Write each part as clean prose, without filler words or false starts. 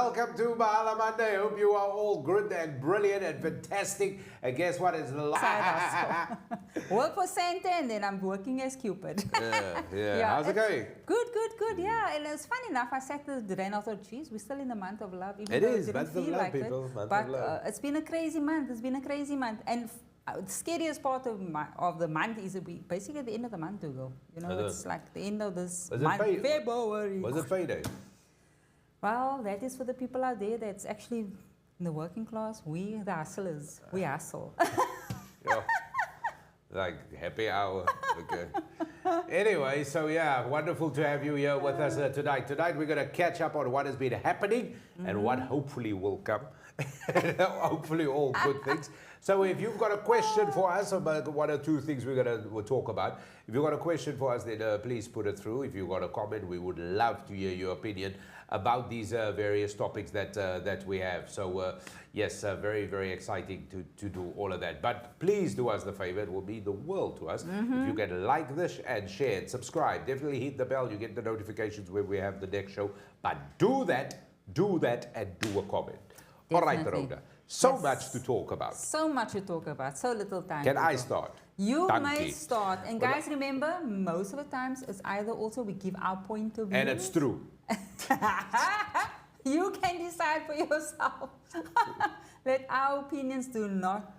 welcome to Mahala Monday. Hope you are all good and brilliant and fantastic. And guess what? It's Side hustle. Work for Santa and then I'm working as Cupid. Yeah. How's it going? Good. Yeah, and it's funny enough, I sat the rain. I thought, geez, we're still in the month of love. Even It though is, didn't month of feel love, like people, it. month But of love. it's been a crazy month. And the scariest part of the month is basically at the end of the month to go. You know, it's like the end of this month, February. Was it payday? Well, that is for the people out there that's actually in the working class. We, the hustlers, we hustle. Yeah. Like happy hour. Okay. Anyway, so yeah, wonderful to have you here with us tonight. Tonight we're going to catch up on what has been happening and what hopefully will come. Hopefully all good things. So if you've got a question for us about one or two things we'll talk about, if you've got a question for us, then please put it through. If you've got a comment, we would love to hear your opinion about these various topics that we have. So yes, very, very exciting to do all of that. But please do us the favor. It will mean the world to us if you can like this and share and subscribe. Definitely hit the bell. You get the notifications when we have the next show. But do that, and do a comment. Definitely. All right, Rhoda. So much to talk about. So much to talk about. So little time. Can I start? You Dankie. may start. And guys, remember, most of the times it's either also we give our point of view. And it's true. You can decide for yourself. That our opinions do not.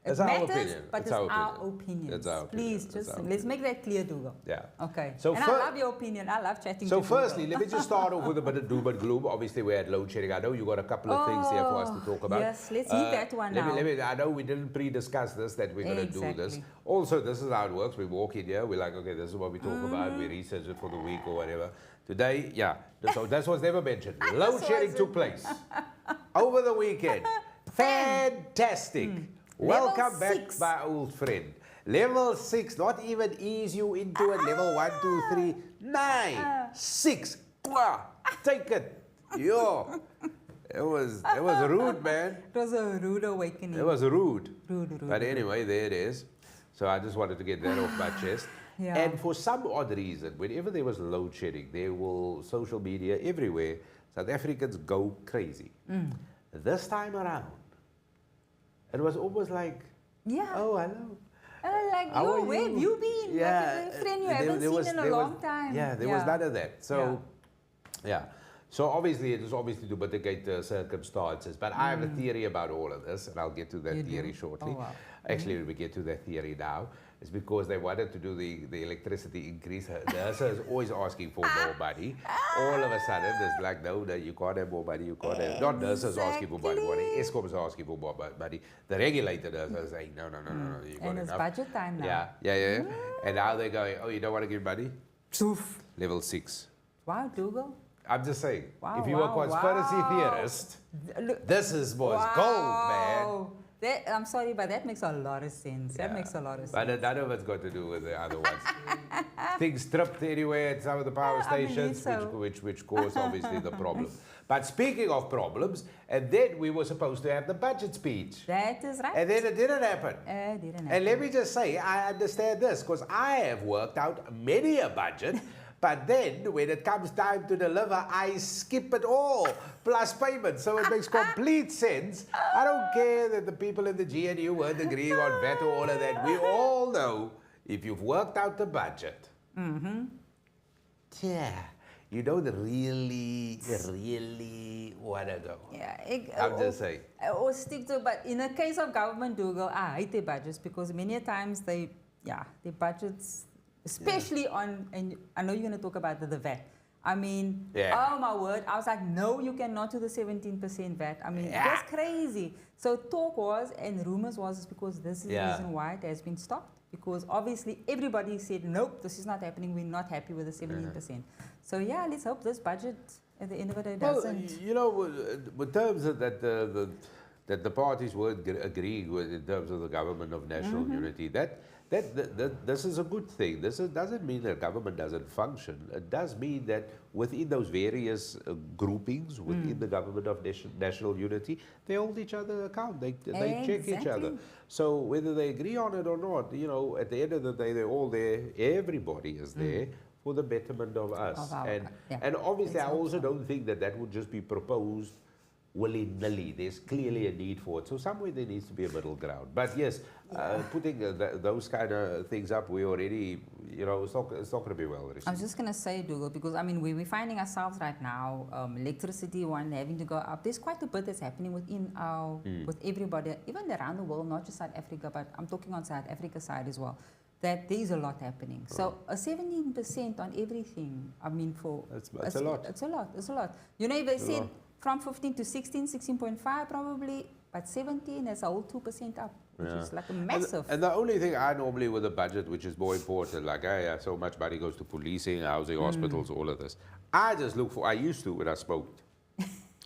It's It our matters, opinion. but It's it's our our opinion. opinions. It's our opinion. Please, It's just our let's make that clear, Dougal. Yeah. Okay. So and I love your opinion. I love chatting So to firstly, Dougal. let me just start off with a bit of doom and gloom. Obviously, we had load shedding. I know you got a couple of things here for us to talk about. Yes, let's hit that one now. I know we didn't pre-discuss this, that we're going to do this. Also, this is how it works. We walk in here, we're like, okay, this is what we talk about. We research it for the week or whatever. Today, yeah, so that was never mentioned. Load shedding took place over the weekend. Fantastic. Welcome back, 6. my old friend. Level 6, not even ease you into it. Level 1, 2, 3, 9, 6. Take it. Yo. It was rude, man. It was a rude awakening. It was rude. Rude. But anyway, there it is. So I just wanted to get that off my chest. Yeah. And for some odd reason, whenever there was load shedding, there will social media everywhere, South Africans go crazy. This time around, it was almost like, Yeah. oh, hello. Like, How yo, are where have you been? Yeah. Like a friend you haven't seen in a long time. Yeah, there was none of that. So, yeah. So obviously, it was obviously to mitigate the circumstances. But I have a theory about all of this, and I'll get to that theory shortly. Oh, wow. Actually, we get to that theory now. It's because they wanted to do the electricity increase. The HERSA is always asking for more money. All of a sudden, it's like, no, you can't have more money. You can't have. Not the HERSA is asking for more money. Eskom is asking for more money. The regulator is saying, no, you got And it's enough. budget time now. Yeah. And now they're going, oh, you don't want to give money? Poof. Level 6. Wow, Dougal. I'm just saying, Wow, if you're a conspiracy theorist, this was gold, man. I'm sorry, but that makes a lot of sense. That makes a lot of sense. But none of it's got to do with the other ones. Things tripped anyway at some of the power stations, which caused obviously the problem. But speaking of problems, and then we were supposed to have the budget speech. That is right. And then it didn't happen. It didn't happen. And let me just say, I understand this because I have worked out many a budget. But then, when it comes time to deliver, I skip it all, plus payment. So it makes complete sense. I don't care that the people in the GNU weren't agreeing on VAT or all of that. We all know, if you've worked out the budget, you don't really want to go. I'm just saying. Or stick to, but in the case of government, Dougal, I hate their budgets because many times their budgets, especially on, and I know you're going to talk about the VAT. I mean, oh my word, I was like, no, you cannot do the 17% VAT. I mean, it was crazy. So talk was, and rumors was, because this is the reason why it has been stopped. Because obviously everybody said, nope, this is not happening. We're not happy with the 17%. So yeah, let's hope this budget at the end of the day doesn't. Well, you know, with terms of that the parties were agreeing with in terms of the government of national unity, this is a good thing. This doesn't mean that government doesn't function. It does mean that within those various groupings within the government of national unity, they hold each other account. They check each other. So whether they agree on it or not, you know, at the end of the day, they're all there. Everybody is there for the betterment of us. Of our- and obviously, Let's I hope also so. don't think that that would just be proposed willy-nilly. There's clearly a need for it. So somewhere there needs to be a middle ground. But yes, putting those kind of things up, we already, you know, it's not going to be well received. I was just going to say, Dougal, because I mean, we're finding ourselves right now, electricity one having to go up. There's quite a bit that's happening within our, with everybody, even around the world, not just South Africa, but I'm talking on South Africa side as well, that there's a lot happening. So a 17% on everything, I mean, That's a lot. It's a lot. It's a lot. You know, if they said from 15 to 16, 16.5 probably, but 17, that's a whole 2% up, which is like a massive. And the only thing I normally with the budget, which is more important, like, so much money goes to policing, housing, hospitals, all of this. I just look for, I used to when I smoked,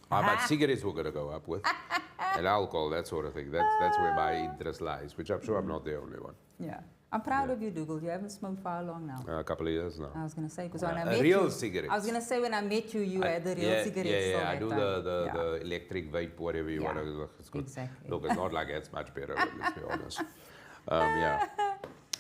how much cigarettes were going to go up with, and alcohol, that sort of thing. That's where my interest lies, which I'm sure I'm not the only one. Yeah. I'm proud of you, Dougal. You haven't smoked for how long now? A couple of years now. I was going to say, because when I met real you... cigarettes. I was going to say, when I met you, you had the real cigarettes. Yeah, I do the Yeah. electric vape, whatever you want to look. It's good. Exactly. Look, it's not like it's much better, but let's be honest.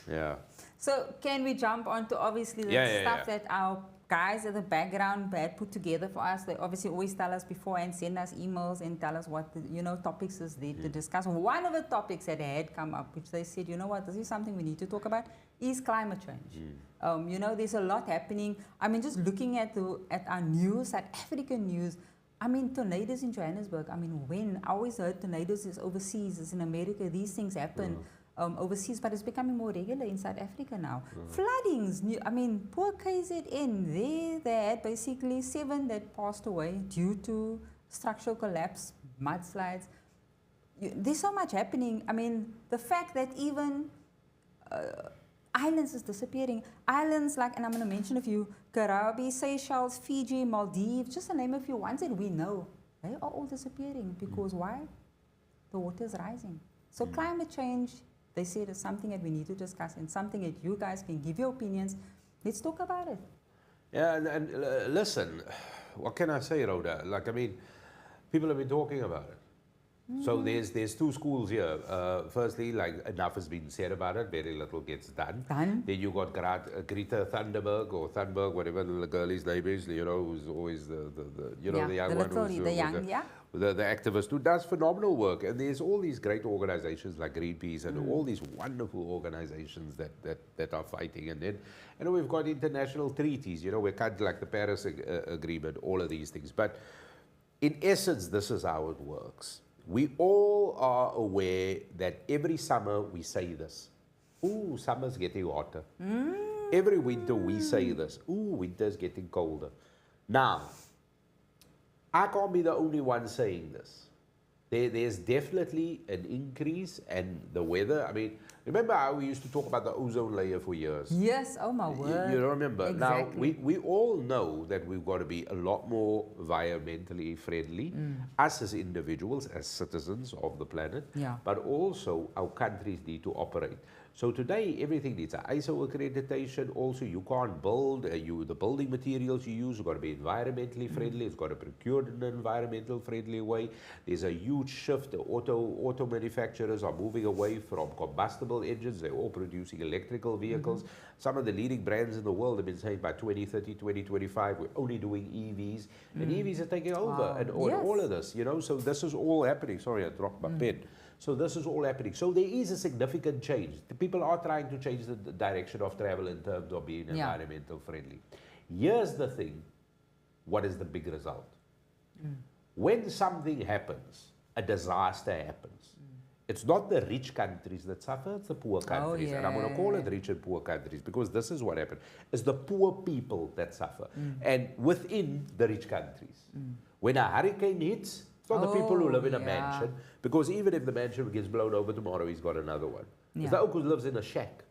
Yeah. So can we jump on to obviously the stuff that our guys at the background had put together for us? They obviously always tell us before and send us emails and tell us what the, topics is there to discuss. One of the topics that had come up, which they said, you know what, this is something we need to talk about, is climate change. There's a lot happening. I mean, just looking at our news, South African news, I mean, tornadoes in Johannesburg. I mean, I always heard tornadoes is overseas, it's in America, these things happen. Overseas, but it's becoming more regular in South Africa now. Floodings, I mean, poor KZN, they had basically 7 that passed away due to structural collapse, mudslides. There's so much happening. I mean, the fact that even islands is disappearing. Islands like, and I'm going to mention a few, Karabi, Seychelles, Fiji, Maldives, just to name a few ones that we know, they are all disappearing. Because why? The water is rising. So climate change, they said, it's something that we need to discuss and something that you guys can give your opinions. Let's talk about it. Yeah, and listen, what can I say, Rhoda? Like, I mean, people have been talking about it. So there's 2 schools here. Firstly, like, enough has been said about it. Very little gets done. Then you got Greta Thunberg or Thunberg, whatever the girl's name is. You know, who's always the young one, the activist who does phenomenal work. And there's all these great organizations like Greenpeace and all these wonderful organizations that are fighting. And then, we've got international treaties. We're kind of like the Paris Agreement, all of these things. But in essence, this is how it works. We all are aware that every summer we say this. Ooh, summer's getting hotter. Every winter we say this. Ooh, winter's getting colder. Now, I can't be the only one saying this. There's definitely an increase, and the weather, I mean, remember how we used to talk about the ozone layer for years? Yes, oh my word. You remember? Exactly. Now, we all know that we've got to be a lot more environmentally friendly, us as individuals, as citizens of the planet, but also our countries need to operate. So today, everything needs an ISO accreditation. Also, you can't build, the building materials you use have got to be environmentally friendly. It's got to be procured in an environmental friendly way. There's a huge shift. The auto manufacturers are moving away from combustible engines. They're all producing electrical vehicles. Some of the leading brands in the world have been saying by 2030, 2025, we're only doing EVs. And EVs are taking over and all of this, So this is all happening. Sorry, I dropped my pen. So this is all happening. So there is a significant change. The people are trying to change the direction of travel in terms of being environmental friendly. Here's the thing. What is the big result? When something happens, a disaster happens, it's not the rich countries that suffer, it's the poor countries. And I'm going to call it rich and poor countries because this is what happened. It's the poor people that suffer. And within the rich countries. When a hurricane hits, it's not the people who live in a mansion, because even if the mansion gets blown over tomorrow, he's got another one. It's the oak who lives in a shack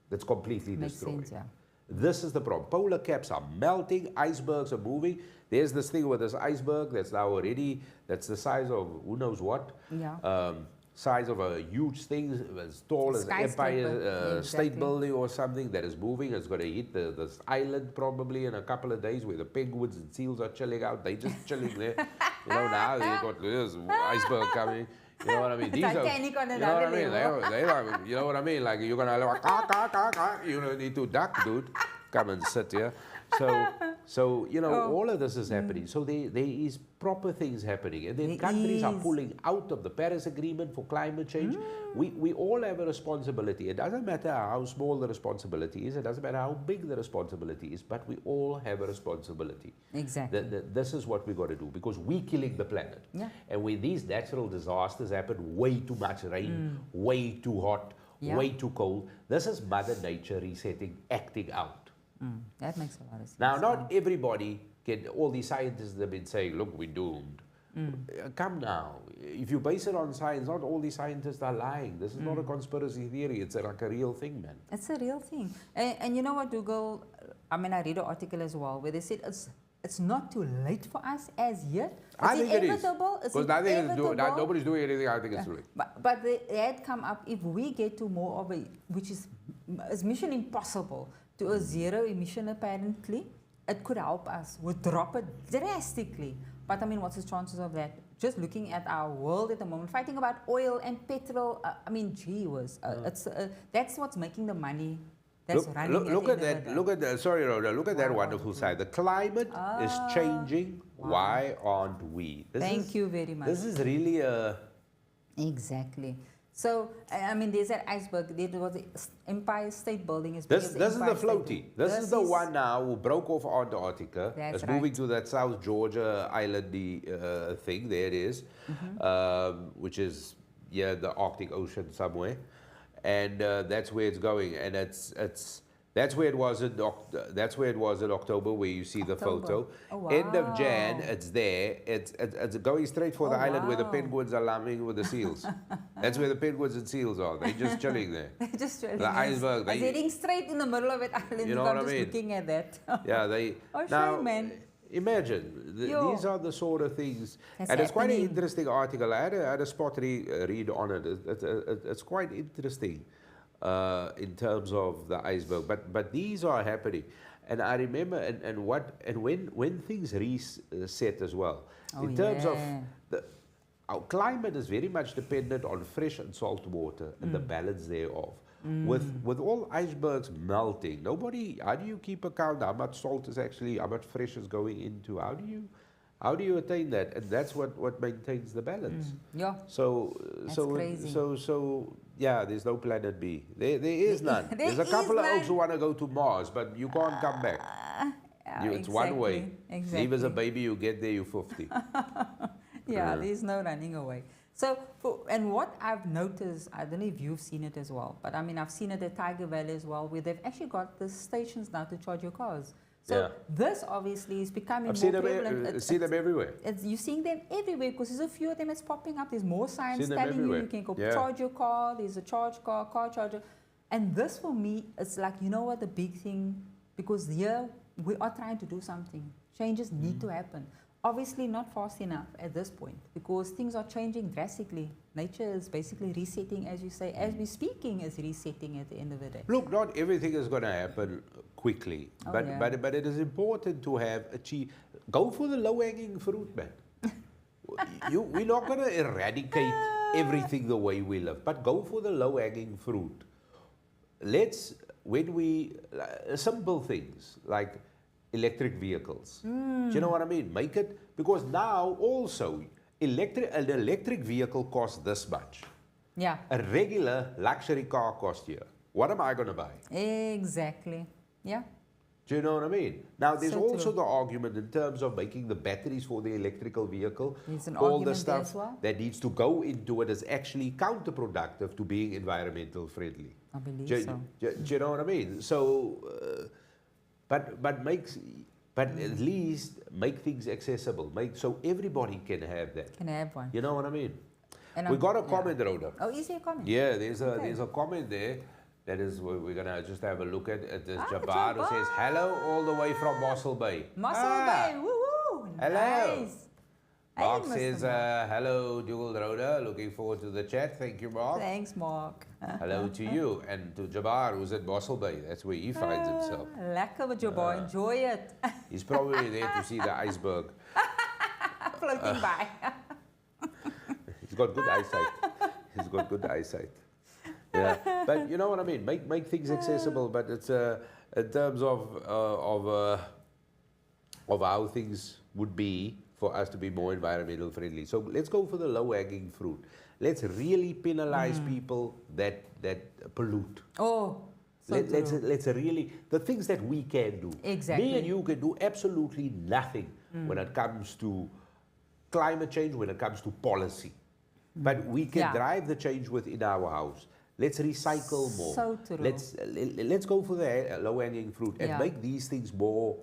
that's completely destroyed. Sense, This is the problem. Polar caps are melting, icebergs are moving. There's this thing with this iceberg that's now already, that's the size of who knows what. Size of a huge thing, as tall as Empire State Building or something that is moving. It's going to hit this island probably in a couple of days where the penguins and seals are chilling out. They're just chilling there. Now you've got this iceberg coming. You know what I mean? These are, you know what I mean? You know what I mean? Like you're going to, you need to duck, dude. come and sit here. So you know, all of this is happening. So there is proper things happening. And then There countries are is. pulling out of the Paris Agreement for climate change. We all have a responsibility. It doesn't matter how small the responsibility is. It doesn't matter how big the responsibility is. But we all have a responsibility. Exactly. This is what we got to do, because we're killing the planet. Yeah. And when these natural disasters happen, way too much rain, way too hot, Yeah. way too cold, this is Mother Nature resetting, acting out. That makes a lot of sense. Now, not everybody can, all these scientists have been saying, look, we're doomed. Come now. If you base it on science, not all these scientists are lying. This is not a conspiracy theory. It's like a real thing, man. It's a real thing. And you know what, Dougal? I mean, I read an article as well where they said it's not too late for us as yet. I think it is. It's Because nobody's doing anything. I think it's too late. But they had come up, if we get to more of a, which is mission impossible, to a zero emission apparently, it could help us. We'll drop it drastically. But I mean, what's the chances of that? Just looking at our world at the moment, fighting about oil and petrol, I mean, gee whiz, that's what's making the money. That's running Look at that. Look at that. Sorry, Rhoda. Look at that wonderful side. The climate is changing. Wow. Why aren't we? Thank you very much. This is really a... Exactly. So, I mean, there's that iceberg. There was the Empire State Building. This is the floaty. This is the one now who broke off Antarctica. That's It's moving to that South Georgia islandy thing. There it is, which is the Arctic Ocean somewhere, and that's where it's going. And that's where it was in October, where you see the photo. Oh, wow. End of Jan, it's there. It's going straight for the island where the penguins are lambing with the seals. That's where the penguins and seals are. They're just chilling there. They're just chilling. The iceberg. They're heading straight in the middle of it island. You know what I mean? Just looking at that. Yeah, they. Oh, now, shame, man. Imagine, these are the sort of things. That's and it's quite an happening. interesting article. I had a spot read on it. It's quite interesting in terms of the iceberg. But these are happening. And I remember, and when things reset as well, in terms of our climate is very much dependent on fresh and salt water and the balance thereof. With all icebergs melting, how do you keep account how much salt is actually, how much fresh is going into? How do you attain that? And that's what maintains the balance. Yeah. That's crazy. So yeah, there's no planet B. There is none. There's a couple of oaks who want to go to Mars, but you can't come back. It's one way. Exactly. Leave as a baby, you get there, you're 50. There's no running away. So, and what I've noticed, I don't know if you've seen it as well, but I mean, I've seen it at Tiger Valley as well, where they've actually got the stations now to charge your cars. So this obviously is becoming more prevalent. I've seen them everywhere. You're seeing them everywhere because there's a few of them that's popping up. There's more signs Seen them telling you everywhere. you can go charge your car. There's a car charger. And this for me, it's like, you know what, the big thing, because here we are trying to do something. Changes need to happen. Obviously not fast enough at this point because things are changing drastically. Nature is basically resetting, as you say, as we're speaking, is resetting at the end of the day. Look, not everything is going to happen quickly, but it is important to have go for the low-hanging fruit, man. We're not going to eradicate everything the way we live, but go for the low-hanging fruit. Simple things like electric vehicles. Do you know what I mean? Make it, because now also an electric vehicle costs this much. Yeah. A regular luxury car costs here. What am I going to buy? Exactly. Yeah. Do you know what I mean? Now, there's So also true. the argument in terms of making the batteries for the electrical vehicle. There's an all the argument there stuff as well. that needs to go into it is actually counterproductive to being environmental friendly. I believe Do so. you know what I mean? So, but at least make things accessible. So everybody can have that. Can I have one? You know what I mean? And We got a comment, Rhoda. Oh, is there a comment? Yeah, there's a comment there. That is, we're going to just have a look at this Jabbar who Jabbar. says, hello all the way from Mossel Bay. Mossel Bay, woo-hoo! Hello. Nice. Mark Hey, says, Mr. hello, Dougal Rhoda. Looking forward to the chat. Thank you, Mark. Thanks, Mark. Hello to you. And to Jabbar, who's at Mossel Bay. That's where he finds himself. Lekker with your boy. Enjoy it. He's probably there to see the iceberg. Floating by. He's got good eyesight. Yeah, but you know what I mean. Make things accessible, but in terms of how things would be for us to be more environmental friendly. So let's go for the low-hanging fruit. Let's really penalize people that pollute. Oh, so Let's really, the things that we can do. Exactly. Me and you can do absolutely nothing when it comes to climate change, when it comes to policy. But we can drive the change within our house. Let's recycle more. So true. Let's go for the low-hanging fruit and make these things more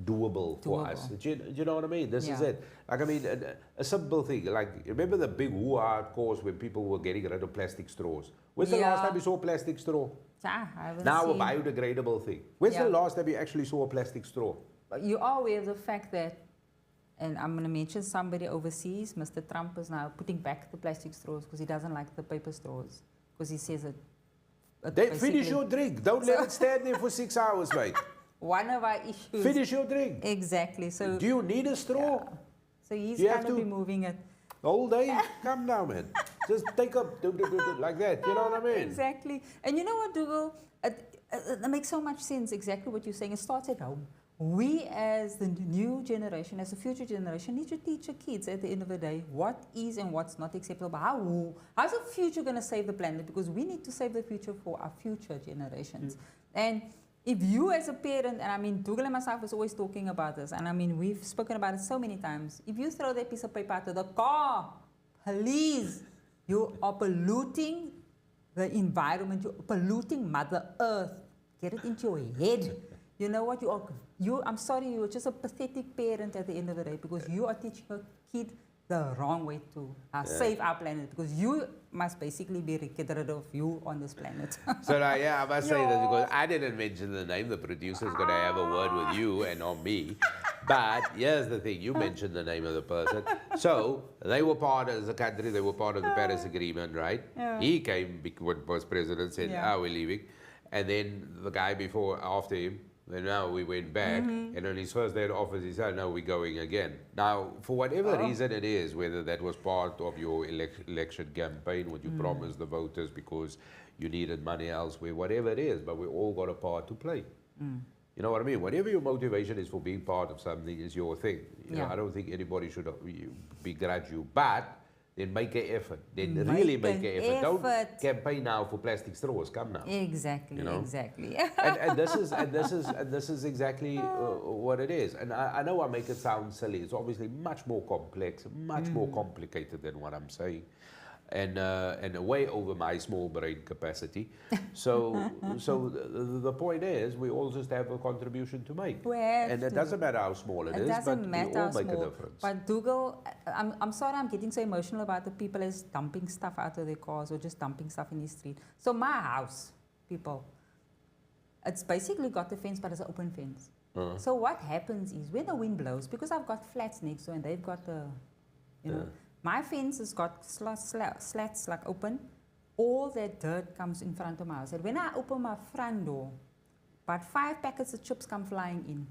doable for us. Do you know what I mean? This is it. Like, I mean, a simple thing. Like, remember the big hoo-ha course when people were getting rid of plastic straws? When's the last time you saw a plastic straw? I haven't Now seen. a biodegradable thing. When's the last time you actually saw a plastic straw? But you are aware of the fact that, and I'm going to mention somebody overseas, Mr. Trump is now putting back the plastic straws because he doesn't like the paper straws. Because he says it Finish your drink. Don't let it stand there for 6 hours, mate. One of our issues. Finish your drink. Exactly. So do you need a straw? Yeah. So he's You kind have of to- removing it. All day? Come down, man. Just take up, do, like that. You know what I mean? Exactly. And you know what, Dougal? It makes so much sense, exactly what you're saying. It starts at home. We, as the new generation, as the future generation, need to teach the kids at the end of the day what is and what's not acceptable. How's the future going to save the planet? Because we need to save the future for our future generations. And if you as a parent, and I mean, Dougal and myself is always talking about this, and I mean, we've spoken about it so many times. If you throw that piece of paper out of the car, please, you are polluting the environment, you're polluting Mother Earth. Get it into your head. You know what? I'm sorry, you're just a pathetic parent at the end of the day because you are teaching a kid the wrong way to save our planet because you must basically be get rid of you on this planet. So I must say that because I didn't mention the name, the producer's going to have a word with you and not me. But here's the thing, you mentioned the name of the person. So they were part as a country, they were part of the Paris Agreement, right? Yeah. He came when was president, said, we're leaving. And then the guy after him, then now we went back, and on his first day in office, he said, no, we're going again. Now, for whatever reason it is, whether that was part of your election campaign, what you promised the voters because you needed money elsewhere, whatever it is, but we all got a part to play. You know what I mean? Whatever your motivation is for being part of something is your thing. You know, I don't think anybody should begrudge you, but then make an effort. Then really make an effort. Don't campaign now for plastic straws. Come now. Exactly. You know? Exactly. and this is exactly what it is. And I know I make it sound silly. It's obviously much more complex, much more complicated than what I'm saying, and way over my small brain capacity. So the point is, we all just have a contribution to make. And it doesn't matter how small it is, but we all make a difference. But Dougal, I'm sorry I'm getting so emotional about the people as dumping stuff out of their cars or just dumping stuff in the street. So my house, people, it's basically got the fence, but it's an open fence. So what happens is when the wind blows, because I've got flats next door and they've got the, you know, my fence has got slats like open. All that dirt comes in front of my house. And when I open my front door, about 5 packets of chips come flying in.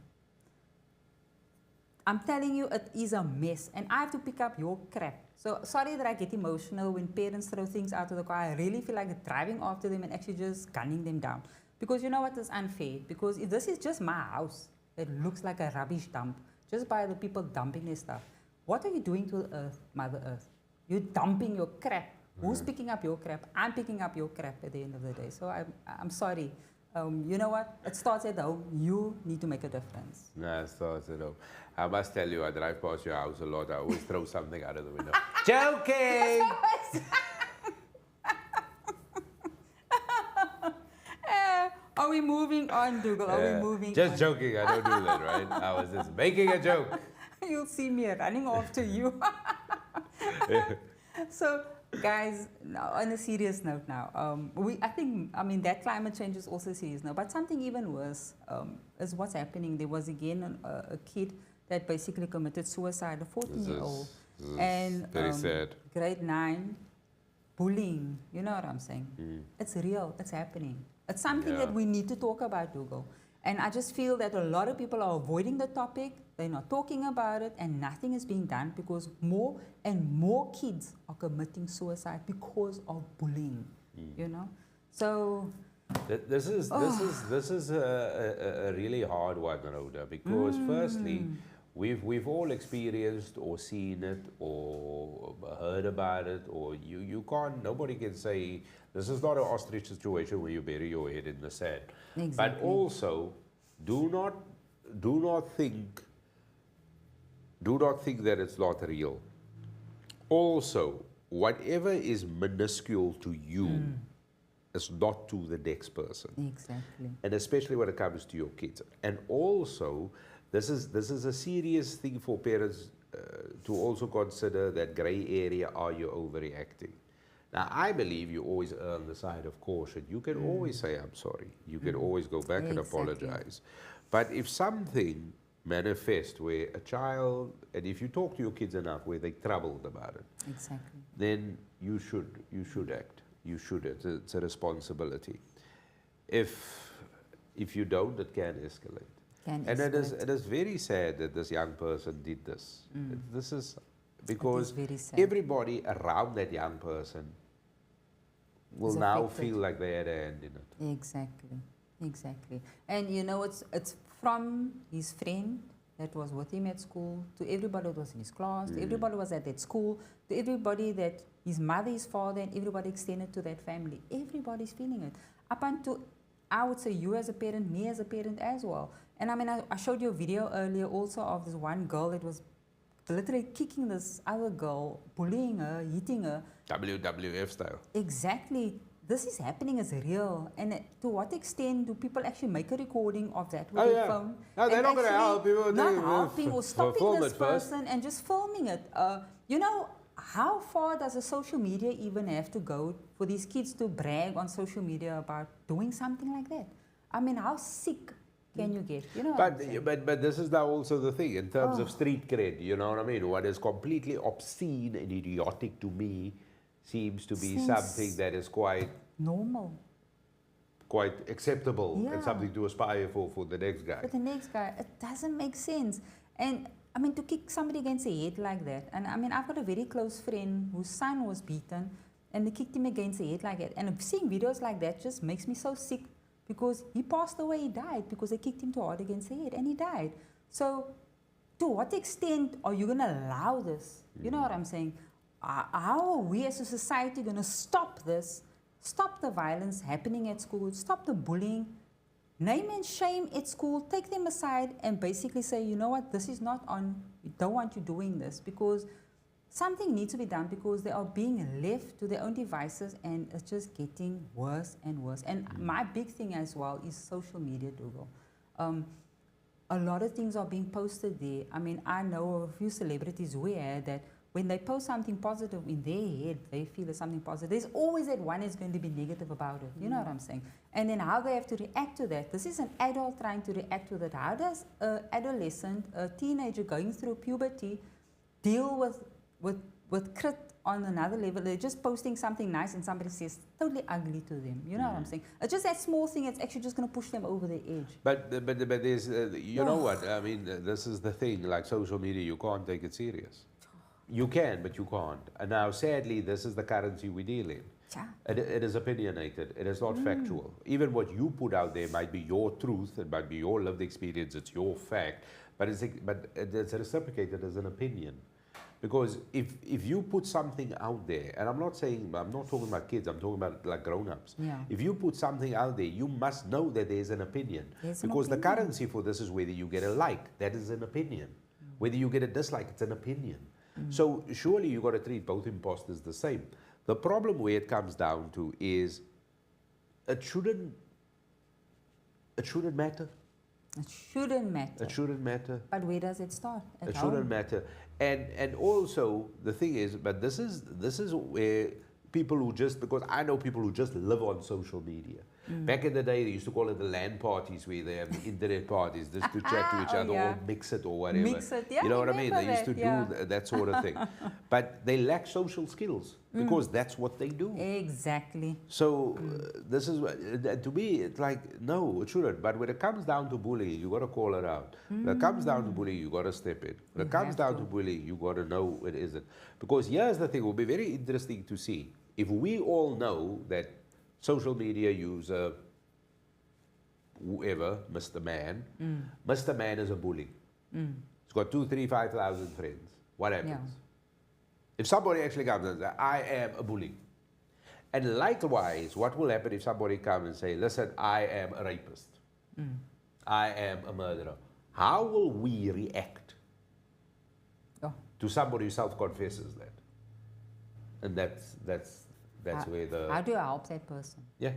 I'm telling you, it is a mess. And I have to pick up your crap. So sorry that I get emotional when parents throw things out of the car. I really feel like driving after them and actually just gunning them down. Because you know what is unfair? Because if this is just my house, it looks like a rubbish dump. Just by the people dumping their stuff. What are you doing to the earth, Mother Earth? You're dumping your crap. Who's picking up your crap? I'm picking up your crap at the end of the day. So I'm sorry. You know what? It starts at home. You need to make a difference. No, it starts at home. I must tell you, I drive past your house a lot. I always throw something out of the window. Joking! Are we moving on, Dougal? Are we moving just on? joking. I don't do that, right? I was just making a joke. You'll see me running after you. So, guys, now, on a serious note now, I mean, that climate change is also serious now, but something even worse is what's happening. There was again a kid that basically committed suicide, a 14-year-old. And very sad. Grade 9, bullying, you know what I'm saying? It's real, it's happening. It's something that we need to talk about, Dougal. And I just feel that a lot of people are avoiding the topic, they're not talking about it, and nothing is being done because more and more kids are committing suicide because of bullying, you know? So, This is a really hard one, Rhoda, because firstly, we've all experienced or seen it or heard about it, or you can't, nobody can say this is not an ostrich situation where you bury your head in the sand. Exactly. But also, do not think that it's not real. Also, whatever is minuscule to you is not to the next person. Exactly. And especially when it comes to your kids. And also, this is a serious thing for parents to also consider that gray area, are you overreacting? Now, I believe you always err on the side of caution. You can always say, I'm sorry. You can always go back and apologize. But if something manifests where a child, and if you talk to your kids enough where they're troubled about it, Exactly. then you should act. You should. It's a responsibility. If you don't, it can escalate. And it is very sad that this young person did this. This is because everybody around that young person will now feel like they had a hand in it. Exactly, exactly. And you know, it's from his friend that was with him at school, to everybody that was in his class, to everybody who was at that school, to everybody that his mother, his father, and everybody extended to that family. Everybody's feeling it. Up until, I would say, you as a parent, me as a parent as well. And I mean, I showed you a video earlier also of this one girl that was literally kicking this other girl, bullying her, hitting her. WWF style. Exactly. This is happening, is real. And to what extent do people actually make a recording of that with their phone? No, they're not going to help people. Not helping or stopping this person and just filming it. You know, how far does a social media even have to go for these kids to brag on social media about doing something like that? I mean, how sick can you get? You know. But this is now also the thing in terms of street cred. You know what I mean? What is completely obscene and idiotic to me seems to be something that is quite normal, quite acceptable, and something to aspire for the next guy. For the next guy, it doesn't make sense. And I mean, to kick somebody against the head like that. And I mean, I've got a very close friend whose son was beaten, and they kicked him against the head like that. And seeing videos like that just makes me so sick, because he passed away, he died because they kicked him too hard against the head, and he died. So, to what extent are you going to allow this? You know what I'm saying? How are we as a society going to stop this? Stop the violence happening at school, stop the bullying, name and shame at school, take them aside and basically say, you know what, this is not on, we don't want you doing this, because something needs to be done, because they are being left to their own devices and it's just getting worse and worse. And my big thing as well is social media, Dougal. A lot of things are being posted there. I mean, I know of a few celebrities where that when they post something positive in their head, they feel it's something positive. There's always that one is going to be negative about it. You know what I'm saying? And then how they have to react to that. This is an adult trying to react to that. How does an adolescent, a teenager going through puberty, deal with crit on another level? They're just posting something nice and somebody says totally ugly to them. You know what I'm saying? It's just that small thing that's actually just going to push them over the edge. But there's, you know what? I mean, this is the thing. Like social media, you can't take it serious. You can, but you can't. And now, sadly, this is the currency we deal in. Yeah. It is opinionated. It is not factual. Even what you put out there might be your truth. It might be your lived experience. It's your fact. But it's reciprocated as an opinion. Because if you put something out there, and I'm not talking about kids, I'm talking about like grown-ups. Yeah. If you put something out there, you must know that there's an opinion. Because the currency for this is whether you get a like. That is an opinion. Whether you get a dislike, it's an opinion. So surely you've got to treat both imposters the same. The problem where it comes down to is it shouldn't matter. It shouldn't matter. It shouldn't matter. But where does it start? It shouldn't matter. And also the thing is, but this is where people who just, because I know people who just live on social media. Back in the day, they used to call it the LAN parties, where they have the internet parties, just to chat to each other or mix it or whatever. Mix it, yeah. You know what I mean? They used to do that sort of thing. But they lack social skills because that's what they do. Exactly. So this is, to me, it's like, no, it shouldn't. But when it comes down to bullying, you got to call it out. When it comes down to bullying, you got to step in. When it comes down to bullying, you got to know it isn't. Because here's the thing, it will be very interesting to see. If we all know that social media user whoever, Mr. Man. Mr. Man is a bully. He's got 2, 3, 5,000 friends. What happens? Yeah. If somebody actually comes and says, I am a bully. And likewise, what will happen if somebody comes and say, listen, I am a rapist. I am a murderer. How will we react to somebody who self-confesses that? And that's where the... How do you help that person? Yeah.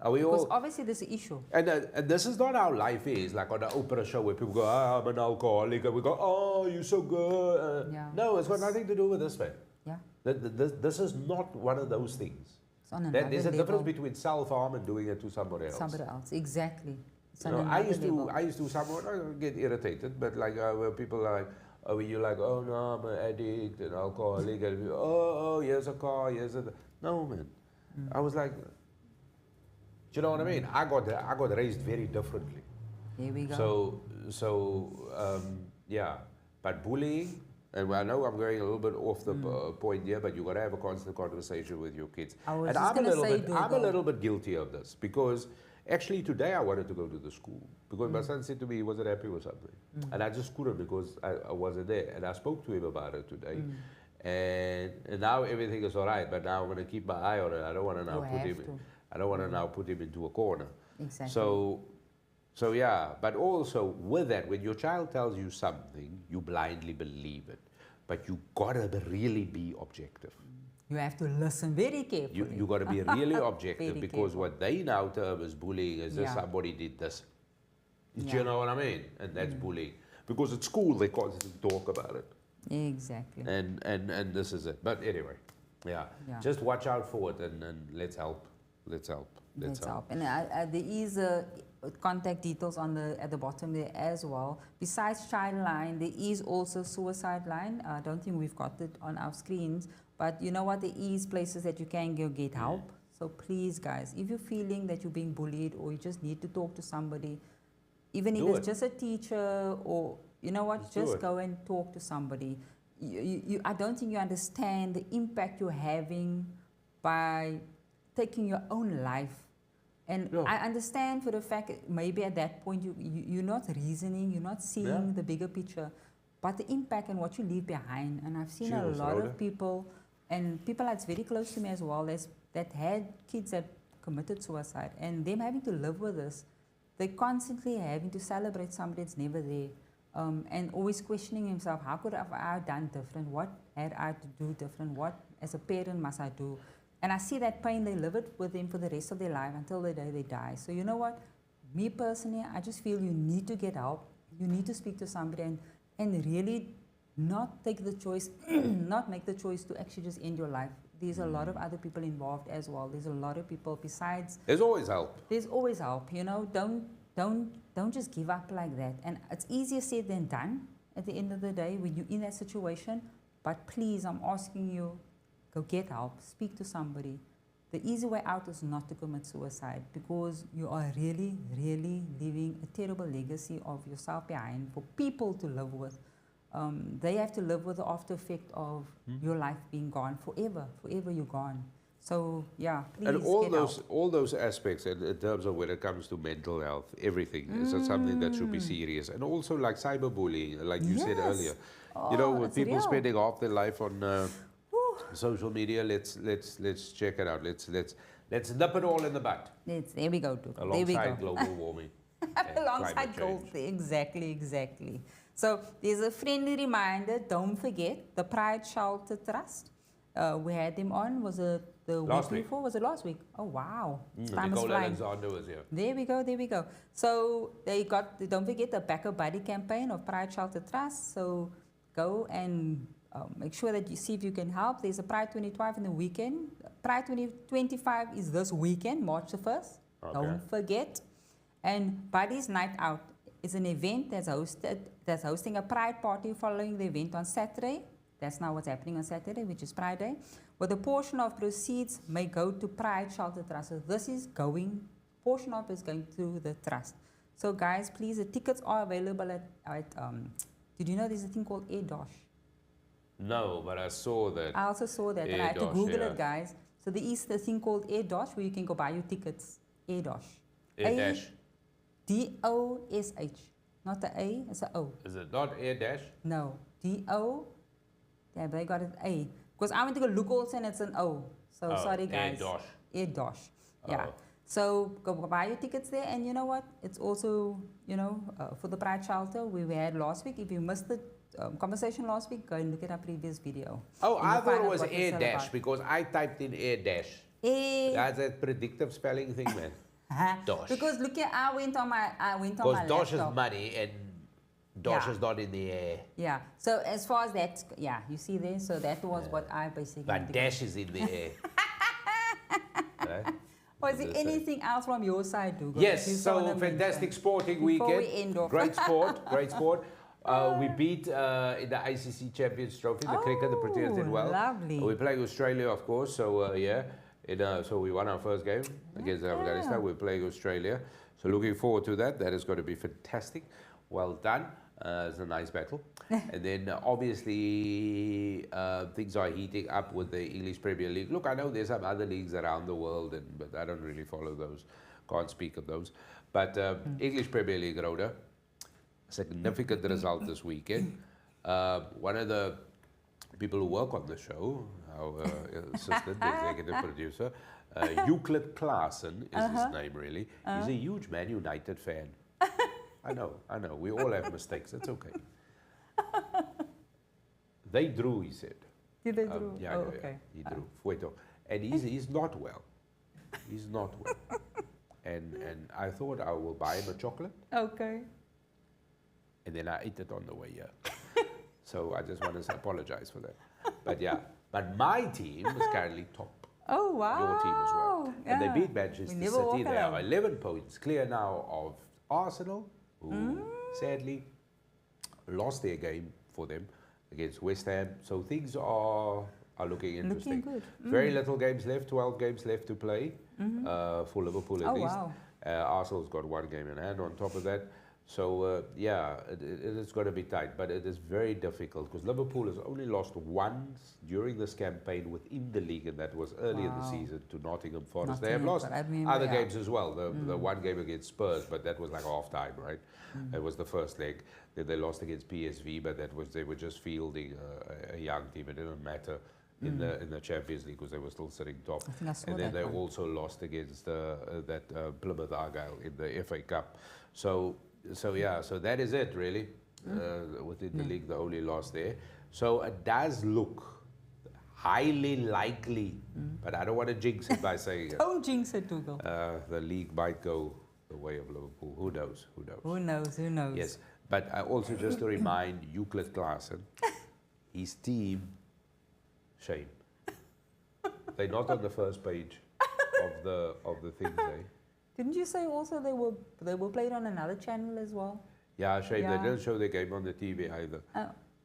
Are we Because all... obviously there's an issue. And this is not how life is, like on an Oprah show where people go, I'm an alcoholic, and we go, oh, you're so good. No, it's got nothing to do with this, man. Yeah. This is not one of those things. It's on another There's a level. difference between self-harm and doing it to somebody else. Somebody else, exactly. It's You on know, I another level. used to somewhat get irritated, but like where people are like, oh, you're like, oh no, I'm an addict, an alcoholic, and oh, here's a car, here's a... No, man. I was like, do you know what I mean? I got raised very differently. Here we go. Yeah. But bullying, and I know I'm going a little bit off the point here, but you got to have a constant conversation with your kids. I'm a little bit guilty of this because actually today I wanted to go to the school because my son said to me he wasn't happy with something, and I just couldn't because I wasn't there. And I spoke to him about it today, and now everything is all right. But now I'm going to keep my eye on it. I don't want to now put him into a corner. Exactly. So yeah, but also with that, when your child tells you something, you blindly believe it. But you gotta really be objective. You have to listen very carefully. You gotta be really objective Very because careful. what they now term as bullying is that somebody did this. Do you know what I mean? And that's bullying. Because at school they constantly talk about it. Exactly. And this is it. But anyway, yeah. Just watch out for it and let's help. Let's help. And there is contact details at the bottom there as well. Besides Childline, there is also Suicide Line. I don't think we've got it on our screens, but you know what? There is places that you can go get help. So please, guys, if you're feeling that you're being bullied or you just need to talk to somebody, even if it's just a teacher or you know what, just go and talk to somebody. I don't think you understand the impact you're having by taking your own life. And I understand for the fact that maybe at that point you're not reasoning, you're not seeing the bigger picture, but the impact and what you leave behind. And I've seen a lot of people, and people that's very close to me as well, that had kids that committed suicide, and them having to live with this. They're constantly having to celebrate somebody that's never there, and always questioning himself, how could have I done different? What had I to do different? What as a parent must I do? And I see that pain, they live it with them for the rest of their life until the day they die. So you know what? Me personally, I just feel you need to get help. You need to speak to somebody and really not take the choice, not make the choice to actually just end your life. There's a lot of other people involved as well. There's a lot of people besides. There's always help. There's always help, you know. Don't just give up like that. And it's easier said than done at the end of the day when you're in that situation. But please, I'm asking you, go get help, speak to somebody. The easy way out is not to commit suicide because you are really, really leaving a terrible legacy of yourself behind for people to live with. They have to live with the after effect of your life being gone forever. Forever you're gone. So yeah, please and all those aspects in terms of when it comes to mental health, everything is something that should be serious. And also like cyberbullying, like you said earlier. You know, with people spending half their life on social media, let's check it out. Let's nip it all in the bud. There we go. Alongside global warming. Alongside global, exactly. So there's a friendly reminder. Don't forget the Pride Shelter Trust. We had them on. Was it the week before? Was it last week? Oh wow! Time is flying. Alexander was here. There we go. So don't forget the Back a Buddy campaign of Pride Shelter Trust. So go and make sure that you see if you can help. There's a Pride 2025 in the weekend. Pride 2025 is this weekend, March the 1st. Okay. Don't forget. And Buddy's Night Out is an event that's hosting a Pride party following the event on Saturday. That's now what's happening on Saturday, which is Pride Day. But a portion of proceeds may go to Pride Shelter Trust. So this is portion of it is going to the trust. So guys, please, the tickets are available at did you know there's a thing called AirDosh? No, but I saw that. I also saw that, and I had to Google it, guys. So there is the thing called AirDosh where you can go buy your tickets. AirDosh. AirDash. D-O-S-H. Not the A, it's a O. Is it not air dash? No. D-O. Yeah, they got it A. Because I went to go look also and it's an O. So sorry guys. Air dash. Air dash. Yeah. Oh. So go buy your tickets there, and you know what? It's also, for the Pride Shelter we had last week. If you missed the conversation last week, go and look at our previous video. Oh, And I you'll thought find it out was what air all dash about. because I typed in air dash. That's a predictive spelling thing, man. Dosh. Because look here, I went on my Because dosh is laptop. money and dosh Yeah. is not in the air. Yeah. So as far as that, yeah, you see there. So that was what I basically. But dash is in the air. Right? Was there anything else from your side, Dougal? Yes, that you so wanna fantastic mention sporting before weekend. we end off? Great sport, great sport. We beat in the ICC Champions Trophy, the cricket, the Proteas did well. Lovely. We're playing Australia, of course, so yeah. So we won our first game against Afghanistan. We're playing Australia. So looking forward to that. That is going to be fantastic. Well done. It's a nice battle. And then obviously things are heating up with the English Premier League. Look, I know there's some other leagues around the world, but I don't really follow those. Can't speak of those. But English Premier League, Rhoda, significant result this weekend. One of the people who work on the show, our assistant executive producer, Euclid Klaassen is his name really. He's a huge Man United fan. I know. We all have mistakes. It's okay. They drew, he said. Did they draw? Yeah, okay. He drew. Fueto. And he's not well. He's not well. And I thought I will buy him a chocolate. Okay. And then I ate it on the way here. So I just want to apologize for that. But yeah, but my team is currently top. Oh, wow. Your team as well. And they beat Manchester never City. walk They are alone. 11 points clear now of Arsenal, who sadly lost their game for them against West Ham. So things are looking interesting. Looking good. Very little games left, 12 games left to play for Liverpool at least. Wow. Arsenal's got one game in hand on top of that. So, yeah, it is going to be tight, but it is very difficult because Liverpool has only lost once during this campaign within the league, and that was early in the season to Nottingham Forest. They have lost other games as well. The one game against Spurs, but that was like half time, right? It was the first leg. Then they lost against PSV, but they were just fielding a young team. It didn't matter in the Champions League because they were still sitting top. I think I saw And then that they one. also lost against that Plymouth Argyle in the FA Cup. So yeah, so that is it really. Within the league, the only loss there. So it does look highly likely, but I don't want to jinx it by saying Don't jinx it, Dougal. the league might go the way of Liverpool. Who knows? Who knows? Who knows? Who knows? Yes, but I also just to remind Euclid Klaassen, his team, shame. They're not on the first page of the things, eh? Didn't you say also they were played on another channel as well? Yeah, shame. Yeah. They didn't show the game on the TV either.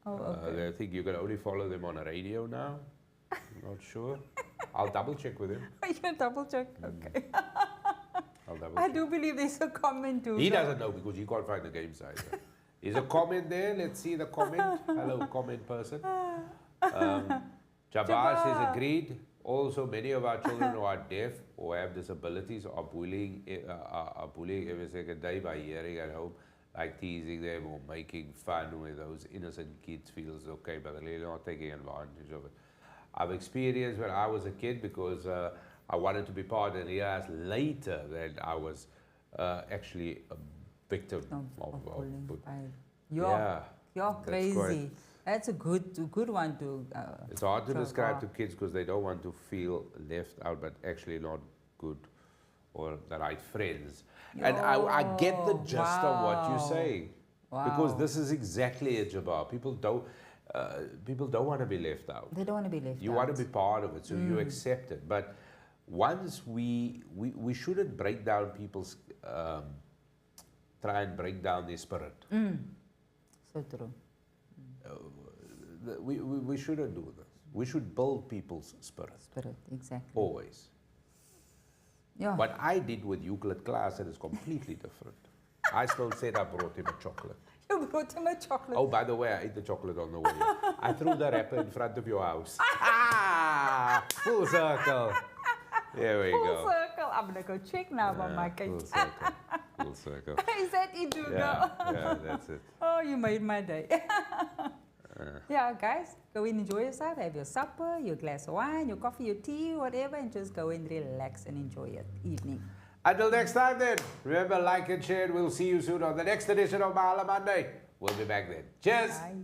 Okay. I think you can only follow them on a radio now. I'm not sure. I'll double check with him. You can double check. Okay. I'll double I check. do believe there's a comment too. He doesn't know because he can't find the games either. Is a comment there? Let's see the comment. Hello, comment person. Jabbar says agreed. Also, many of our children who are deaf or have disabilities are bullying every second day by hearing at home, like teasing them or making fun where those innocent kids feels okay, but they're not taking advantage of it. I've experienced when I was a kid because I wanted to be part, and years later that I was actually a victim of bullying. yeah. You're crazy. That's a good one to. It's hard to describe to kids because they don't want to feel left out, but actually not good or the right friends. And I get the gist of what you're saying because this is exactly it, Jabbar. People don't want to be left out. They don't want to be left out. You want to be part of it, so you accept it. But once we shouldn't break down people's, try and break down their spirit. So true. We shouldn't do this. We should build people's spirit. Exactly. Always. Yeah. What I did with Euclid Klaassen is completely different. I still said I brought him a chocolate. You brought him a chocolate. Oh, by the way, I ate the chocolate on the way. I threw the wrapper in front of your house. Full circle. There we Full go. circle. I'm going to go check now on my cake. Full circle. Full circle. Is that it, Dougal? Yeah, that's it. Oh, you made my day. Yeah, guys, go and enjoy yourself. Have your supper, your glass of wine, your coffee, your tea, whatever, and just go and relax and enjoy your evening. Until next time then, remember, like and share. We'll see you soon on the next edition of Mahala Monday. We'll be back then. Cheers. Bye.